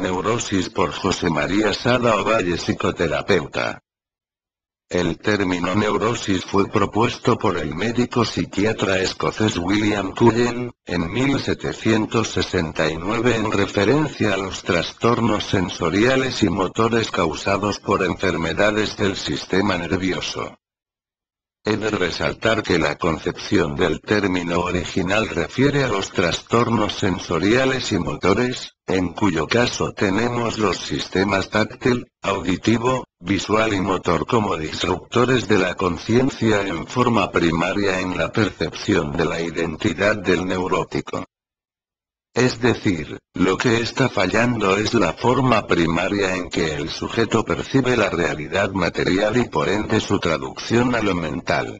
neurosis por José María Sada Ovalle, psicoterapeuta. El término neurosis fue propuesto por el médico psiquiatra escocés William Cullen, en 1769 en referencia a los trastornos sensoriales y motores causados por enfermedades del sistema nervioso. He de resaltar que la concepción del término original refiere a los trastornos sensoriales y motores, en cuyo caso tenemos los sistemas táctil, auditivo, visual y motor como disruptores de la conciencia en forma primaria en la percepción de la identidad del neurótico. Es decir, lo que está fallando es la forma primaria en que el sujeto percibe la realidad material y por ende su traducción a lo mental.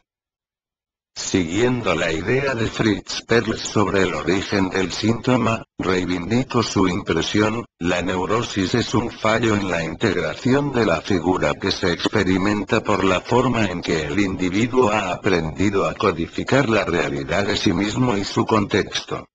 Siguiendo la idea de Fritz Perls sobre el origen del síntoma, reivindico su impresión: la neurosis es un fallo en la integración de la figura que se experimenta por la forma en que el individuo ha aprendido a codificar la realidad de sí mismo y su contexto.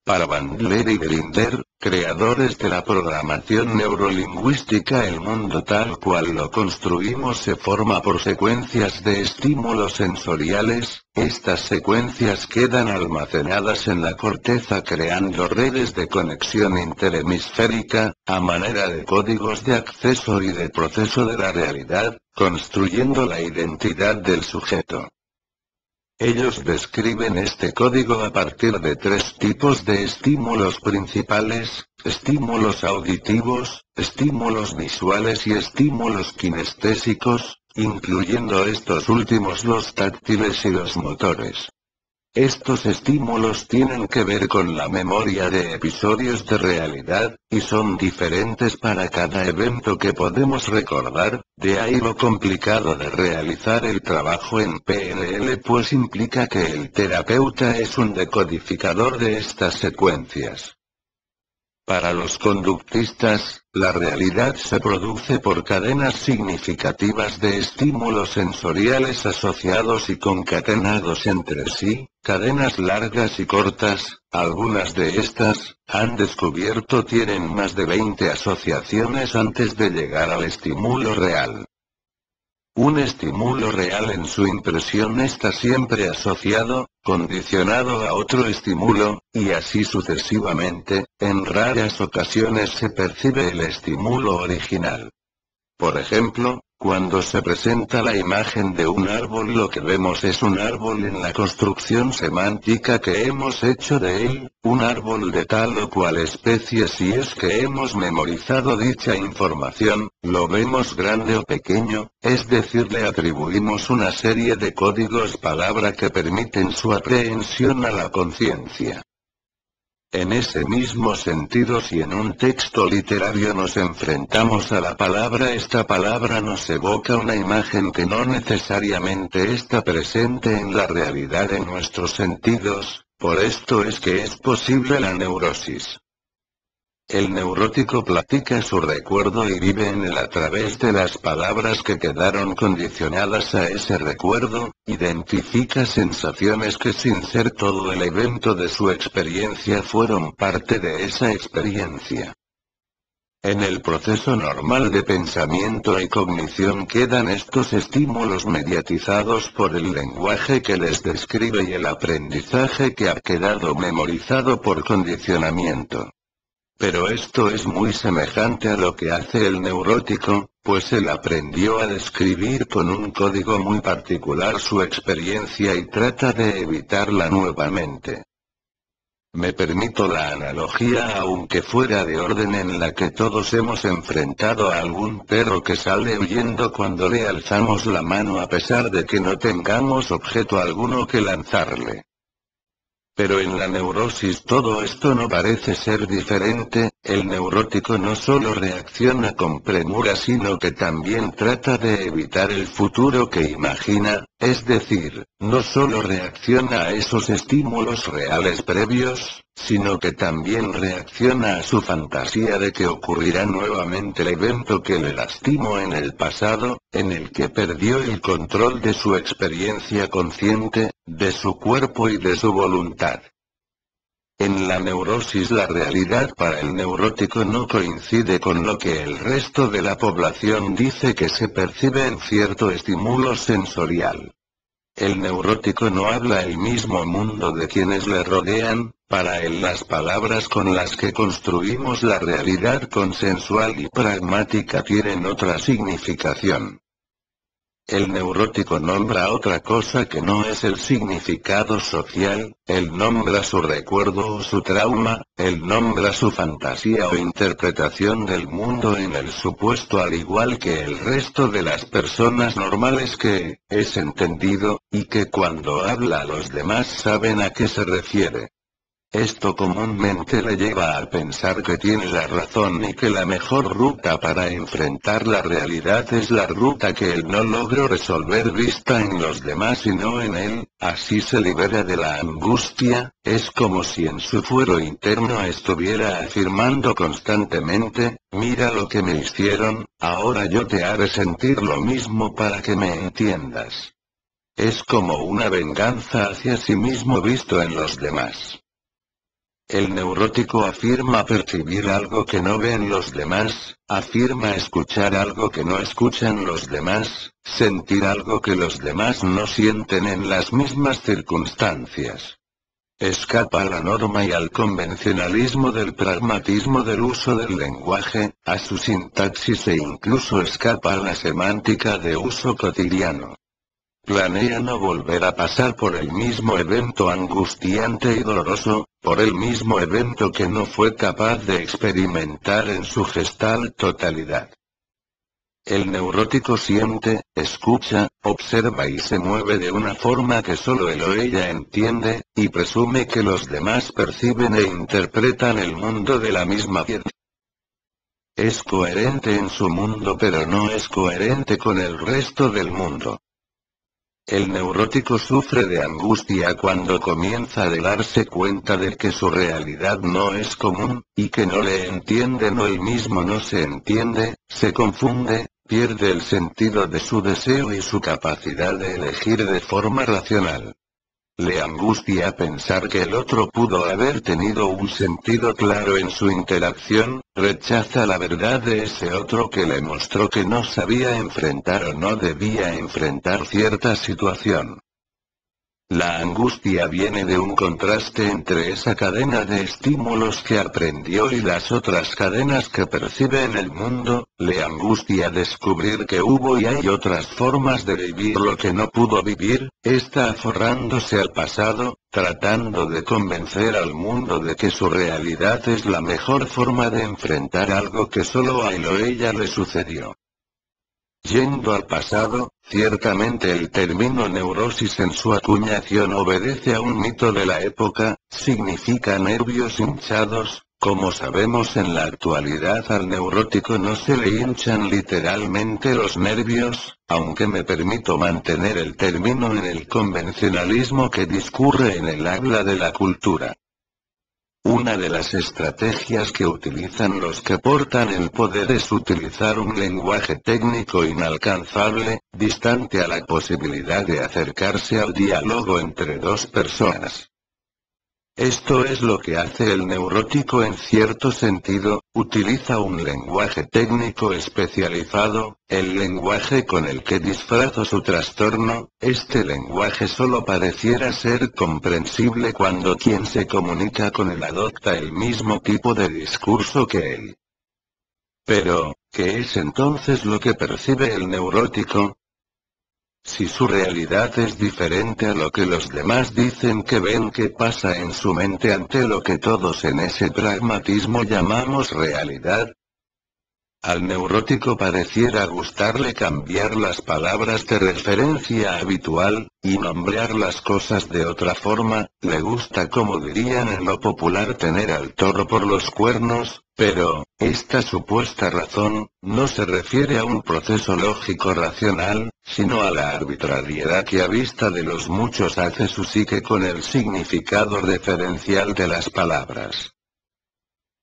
Para Bandler y Grinder, creadores de la programación neurolingüística, el mundo tal cual lo construimos se forma por secuencias de estímulos sensoriales. Estas secuencias quedan almacenadas en la corteza creando redes de conexión interhemisférica, a manera de códigos de acceso y de proceso de la realidad, construyendo la identidad del sujeto. Ellos describen este código a partir de tres tipos de estímulos principales: estímulos auditivos, estímulos visuales y estímulos kinestésicos, incluyendo estos últimos los táctiles y los motores. Estos estímulos tienen que ver con la memoria de episodios de realidad, y son diferentes para cada evento que podemos recordar. De ahí lo complicado de realizar el trabajo en PNL, pues implica que el terapeuta es un decodificador de estas secuencias. Para los conductistas, la realidad se produce por cadenas significativas de estímulos sensoriales asociados y concatenados entre sí, cadenas largas y cortas. Algunas de estas, han descubierto, tienen más de 20 asociaciones antes de llegar al estímulo real. Un estímulo real en su impresión está siempre asociado, condicionado a otro estímulo, y así sucesivamente. En raras ocasiones se percibe el estímulo original. Por ejemplo, cuando se presenta la imagen de un árbol, lo que vemos es un árbol en la construcción semántica que hemos hecho de él, un árbol de tal o cual especie. Si es que hemos memorizado dicha información, lo vemos grande o pequeño, es decir, le atribuimos una serie de códigos palabra que permiten su aprehensión a la conciencia. En ese mismo sentido, si en un texto literario nos enfrentamos a la palabra, esta palabra nos evoca una imagen que no necesariamente está presente en la realidad de nuestros sentidos. Por esto es que es posible la neurosis. El neurótico platica su recuerdo y vive en él a través de las palabras que quedaron condicionadas a ese recuerdo, identifica sensaciones que, sin ser todo el evento de su experiencia, fueron parte de esa experiencia. En el proceso normal de pensamiento y cognición quedan estos estímulos mediatizados por el lenguaje que les describe y el aprendizaje que ha quedado memorizado por condicionamiento. Pero esto es muy semejante a lo que hace el neurótico, pues él aprendió a describir con un código muy particular su experiencia y trata de evitarla nuevamente. Me permito la analogía, aunque fuera de orden, en la que todos hemos enfrentado a algún perro que sale huyendo cuando le alzamos la mano a pesar de que no tengamos objeto alguno que lanzarle. Pero en la neurosis todo esto no parece ser diferente. El neurótico no solo reacciona con premura, sino que también trata de evitar el futuro que imagina, es decir, no solo reacciona a esos estímulos reales previos, sino que también reacciona a su fantasía de que ocurrirá nuevamente el evento que le lastimó en el pasado, en el que perdió el control de su experiencia consciente, de su cuerpo y de su voluntad. En la neurosis la realidad para el neurótico no coincide con lo que el resto de la población dice que se percibe en cierto estímulo sensorial. El neurótico no habla el mismo mundo de quienes le rodean, para él las palabras con las que construimos la realidad consensual y pragmática tienen otra significación. El neurótico nombra otra cosa que no es el significado social, él nombra su recuerdo o su trauma, él nombra su fantasía o interpretación del mundo en el supuesto al igual que el resto de las personas normales que, es entendido, y que cuando habla a los demás saben a qué se refiere. Esto comúnmente le lleva a pensar que tiene la razón y que la mejor ruta para enfrentar la realidad es la ruta que él no logró resolver vista en los demás y no en él, así se libera de la angustia, es como si en su fuero interno estuviera afirmando constantemente, mira lo que me hicieron, ahora yo te haré sentir lo mismo para que me entiendas. Es como una venganza hacia sí mismo visto en los demás. El neurótico afirma percibir algo que no ven los demás, afirma escuchar algo que no escuchan los demás, sentir algo que los demás no sienten en las mismas circunstancias. Escapa a la norma y al convencionalismo del pragmatismo del uso del lenguaje, a su sintaxis e incluso escapa a la semántica de uso cotidiano. Planea no volver a pasar por el mismo evento angustiante y doloroso, por el mismo evento que no fue capaz de experimentar en su gestal totalidad. El neurótico siente, escucha, observa y se mueve de una forma que solo él o ella entiende, y presume que los demás perciben e interpretan el mundo de la misma manera. Es coherente en su mundo pero no es coherente con el resto del mundo. El neurótico sufre de angustia cuando comienza a darse cuenta de que su realidad no es común, y que no le entienden o él mismo no se entiende, se confunde, pierde el sentido de su deseo y su capacidad de elegir de forma racional. Le angustia pensar que el otro pudo haber tenido un sentido claro en su interacción, rechaza la verdad de ese otro que le mostró que no sabía enfrentar o no debía enfrentar cierta situación. La angustia viene de un contraste entre esa cadena de estímulos que aprendió y las otras cadenas que percibe en el mundo, le angustia descubrir que hubo y hay otras formas de vivir lo que no pudo vivir, está aferrándose al pasado, tratando de convencer al mundo de que su realidad es la mejor forma de enfrentar algo que solo a él o ella le sucedió. Yendo al pasado, ciertamente el término neurosis en su acuñación obedece a un mito de la época, significa nervios hinchados, como sabemos en la actualidad al neurótico no se le hinchan literalmente los nervios, aunque me permito mantener el término en el convencionalismo que discurre en el habla de la cultura. Una de las estrategias que utilizan los que portan el poder es utilizar un lenguaje técnico inalcanzable, distante a la posibilidad de acercarse al diálogo entre dos personas. Esto es lo que hace el neurótico en cierto sentido, utiliza un lenguaje técnico especializado, el lenguaje con el que disfraza su trastorno, este lenguaje solo pareciera ser comprensible cuando quien se comunica con él adopta el mismo tipo de discurso que él. Pero, ¿qué es entonces lo que percibe el neurótico? Si su realidad es diferente a lo que los demás dicen que ven, ¿qué pasa en su mente ante lo que todos en ese pragmatismo llamamos realidad? Al neurótico pareciera gustarle cambiar las palabras de referencia habitual, y nombrar las cosas de otra forma, le gusta, como dirían en lo popular, tener al toro por los cuernos, pero, esta supuesta razón, no se refiere a un proceso lógico racional, sino a la arbitrariedad que a vista de los muchos hace su psique con el significado referencial de las palabras.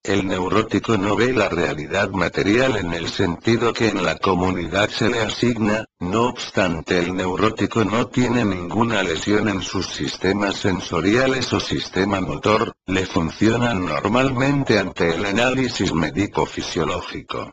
El neurótico no ve la realidad material en el sentido que en la comunidad se le asigna, no obstante el neurótico no tiene ninguna lesión en sus sistemas sensoriales o sistema motor, le funcionan normalmente ante el análisis médico-fisiológico.